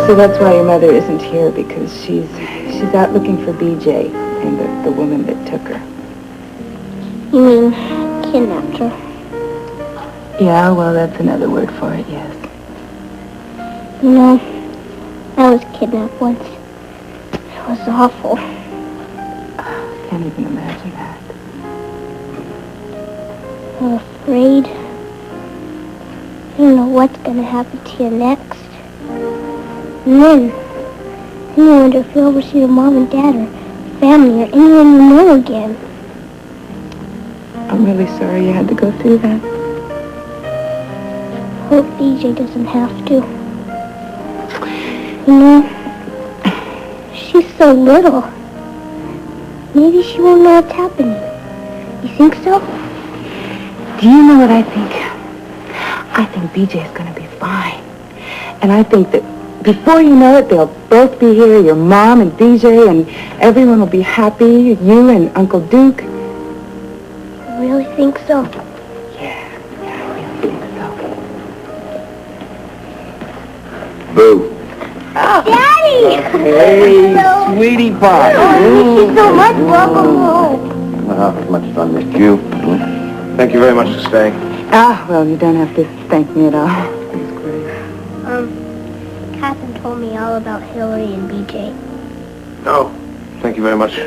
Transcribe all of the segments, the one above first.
So that's why your mother isn't here, because she's out looking for BJ and the woman that took her. You mean kidnapped her? Yeah, well, that's another word for it, yes. You know, I was kidnapped once. It was awful. Can't even imagine that. I'm afraid. I don't know what's going to happen to you next. And then you wonder if you'll ever see your mom and dad or family or anyone you know again. I'm really sorry you had to go through that. Hope BJ doesn't have to. You know, she's so little. Maybe she won't know what's happening. You think so? Do you know what I think? I think BJ's going to be fine. And I think that before you know it, they'll both be here, your mom and BJ, and everyone will be happy, you and Uncle Duke. You really think so? Yeah, I really think so. Boo. Oh. Daddy! Hey, sweetie pie. Oh, I miss you so much. Welcome home. Not as much as I missed you. Thank you very much for staying. Well, you don't have to thank me at all. It's great. Catherine told me all about Hillary and BJ. Oh, thank you very much for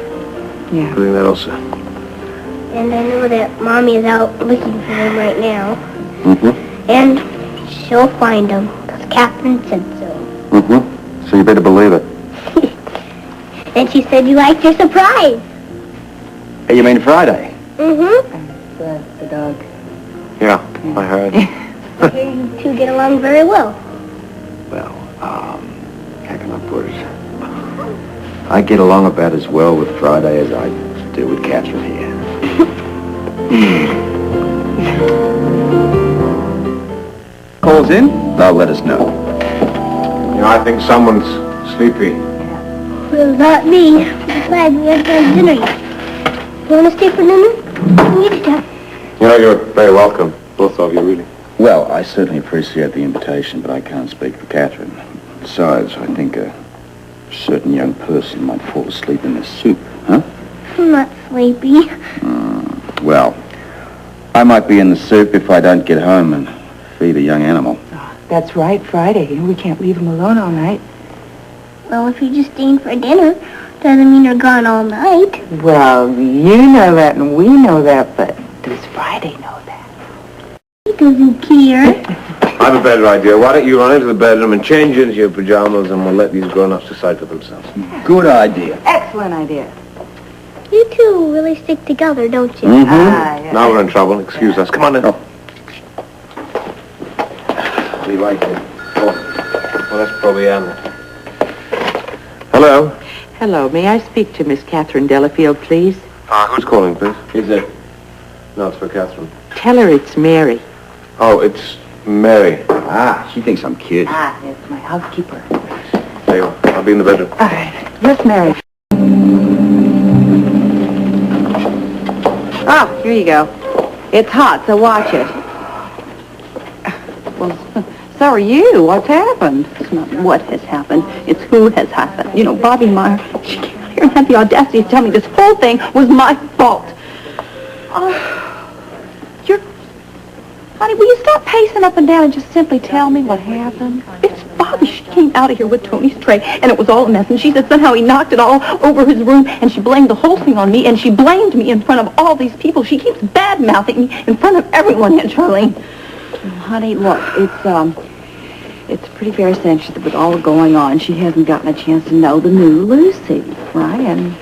Yeah. doing that also. And I know that Mommy is out looking for them right now. Mm-hmm. And she'll find them, because Catherine said so. Mm-hmm. So you better believe it. And she said you liked your surprise. Hey, you mean Friday? Mm-hmm. That's the dog. Yeah, I heard. I hear you two get along very well. Well, how can I put it? I get along about as well with Friday as I do with Catherine here. Calls in? They'll let us know. You know, I think someone's sleepy. Well, not me. Besides, we haven't had dinner yet. You want to stay for dinner? You need to. You know, you're very welcome, both of you, really. Well, I certainly appreciate the invitation, but I can't speak for Catherine. Besides, I think a certain young person might fall asleep in this soup, huh? I'm not sleepy. Well, I might be in the soup if I don't get home and feed a young animal. That's right, Friday. We can't leave him alone all night. Well, if you're just staying for dinner, doesn't mean you're gone all night. Well, you know that and we know that, but does Friday know that? He doesn't care. I have a better idea. Why don't you run into the bedroom and change into your pajamas, and we'll let these grown-ups decide for themselves. Good idea. Excellent idea. You two really stick together, don't you? Mm-hmm. Yeah. Now we're in trouble. Excuse us. Come on in. Oh. We like it. Well, that's probably Anna. Hello. Hello, may I speak to Miss Catherine Delafield, please? Who's calling, please? Is it? No, it's for Catherine. Tell her it's Mary. Oh, it's Mary. She thinks I'm cute. It's my housekeeper. There you are. I'll be in the bedroom. All right. Yes, Mary. Oh, here you go. It's hot, so watch it. Well, so are you. What's happened? It's not what has happened. It's who has happened. You know, Bobby Meyer, she came out here and had the audacity to tell me this whole thing was my fault. Oh, honey, will you stop pacing up and down and just simply tell me what happened? It's Bobby. She came out of here with Tony's tray, and it was all a mess. And she said somehow he knocked it all over his room, and she blamed the whole thing on me, and she blamed me in front of all these people. She keeps bad-mouthing me in front of everyone, Aunt Charlene. Honey, look, it's pretty fair saying that with all going on, she hasn't gotten a chance to know the new Lucy, right? And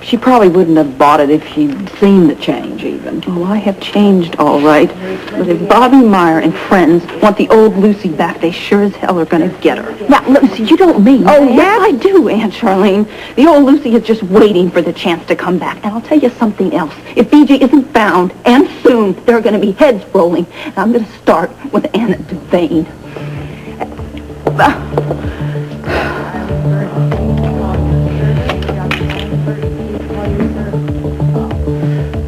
she probably wouldn't have bought it if she'd seen the change, even. Oh, I have changed, all right. But if Bobby Meyer and friends want the old Lucy back, they sure as hell are going to get her. Now, Lucy, you don't mean that. Oh, yes, I do, Aunt Charlene. The old Lucy is just waiting for the chance to come back. And I'll tell you something else. If BJ isn't found, and soon, there are going to be heads rolling. And I'm going to start with Anna Devane.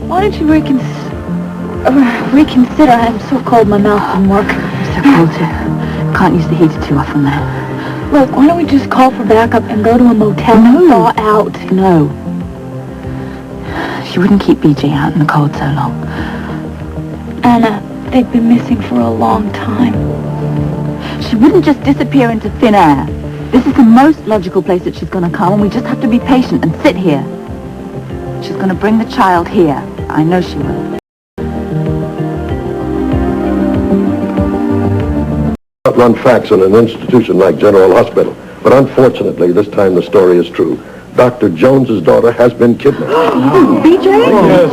Why don't you reconsider? I'm so cold, my mouth didn't work. I'm so cold, too. Can't use the heater too often now. Look, why don't we just call for backup and go to a motel and thaw out? No. She wouldn't keep BJ out in the cold so long. Anna, they've been missing for a long time. She wouldn't just disappear into thin air. This is the most logical place that she's going to come, and we just have to be patient and sit here. She's going to bring the child here. I know she will. Run facts in an institution like General Hospital, but unfortunately, this time the story is true. Dr. Jones's daughter has been kidnapped. BJ? Yes.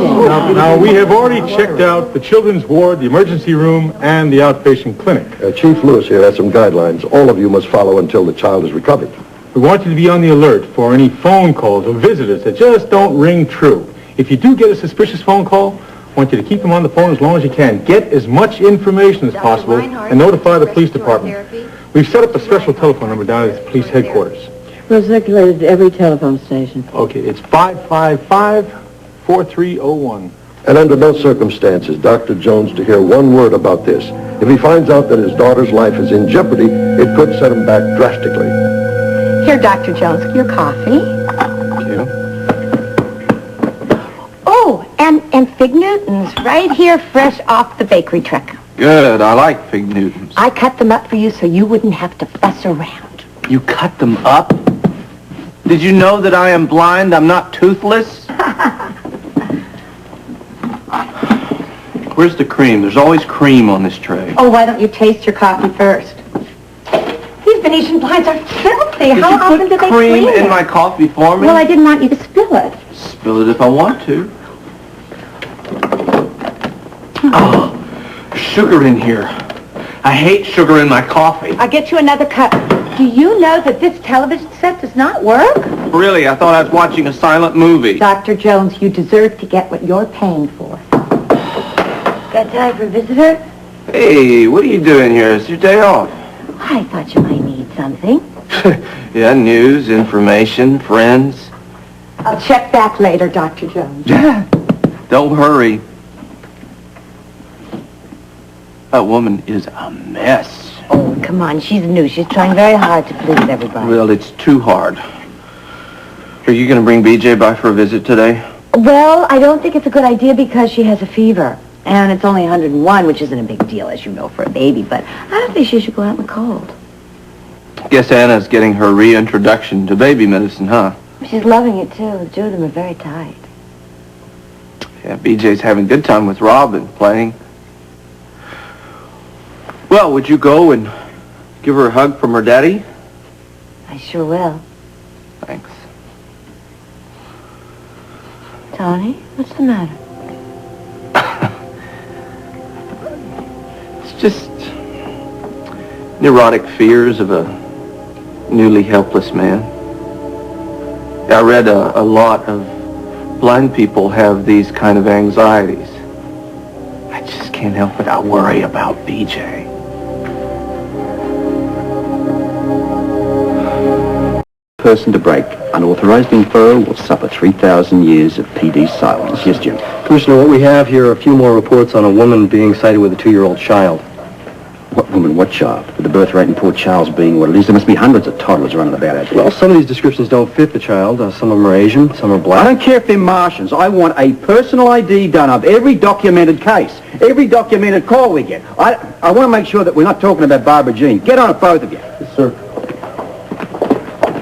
Now, we have already checked out the children's ward, the emergency room, and the outpatient clinic. Chief Lewis here has some guidelines. All of you must follow until the child is recovered. We want you to be on the alert for any phone calls or visitors that just don't ring true. If you do get a suspicious phone call, I want you to keep them on the phone as long as you can. Get as much information as possible and notify the police department. We've set up a special telephone number down at the police headquarters. We'll circulate to every telephone station. Okay, it's 555-4301. And under no circumstances, Dr. Jones to hear one word about this. If he finds out that his daughter's life is in jeopardy, it could set him back drastically. Here, Dr. Jones, your coffee. Thank you. Oh, and Fig Newtons right here, fresh off the bakery truck. Good, I like Fig Newtons. I cut them up for you so you wouldn't have to fuss around. You cut them up? Did you know that I am blind? I'm not toothless? Where's the cream? There's always cream on this tray. Oh, why don't you taste your coffee first? These Venetian blinds are filthy. How often do they cream clean in it? my coffee for me? Well, I didn't want you to spill it. Spill it if I want to. Oh, sugar in here. I hate sugar in my coffee. I'll get you another cup. Do you know that this television set does not work? Really? I thought I was watching a silent movie. Dr. Jones, you deserve to get what you're paying for. Got time for a visitor? Hey, what are you doing here? It's your day off. I thought you might need something. Yeah, news, information, friends. I'll check back later, Dr. Jones. Don't hurry. That woman is a mess. Oh, come on. She's new. She's trying very hard to please everybody. Well, it's too hard. Are you going to bring BJ by for a visit today? Well, I don't think it's a good idea because she has a fever. And it's only 101, which isn't a big deal, as you know, for a baby. But I don't think she should go out in the cold. Guess Anna's getting her reintroduction to baby medicine, huh? She's loving it, too. The two of them are very tight. Yeah, BJ's having a good time with Robin, playing. Well, would you go and give her a hug from her daddy? I sure will. Thanks. Tony, what's the matter? It's just neurotic fears of a newly helpless man. I read a lot of blind people have these kind of anxieties. I just can't help but I worry about BJ. Person to break unauthorized info will suffer 3,000 years of PD silence. Yes, Jim. Commissioner, what we have here are a few more reports on a woman being sighted with a 2-year-old child. What woman, what child? With the birth rate in Port Charles being what it is, there must be hundreds of toddlers running about out there. Well, some of these descriptions don't fit the child. Some of them are Asian, some are I black. don't care if they're Martians. I want a personal ID done of every documented case, every documented call we get. I want to make sure that we're not talking about Barbara Jean. Get on it, both of you. Yes, sir.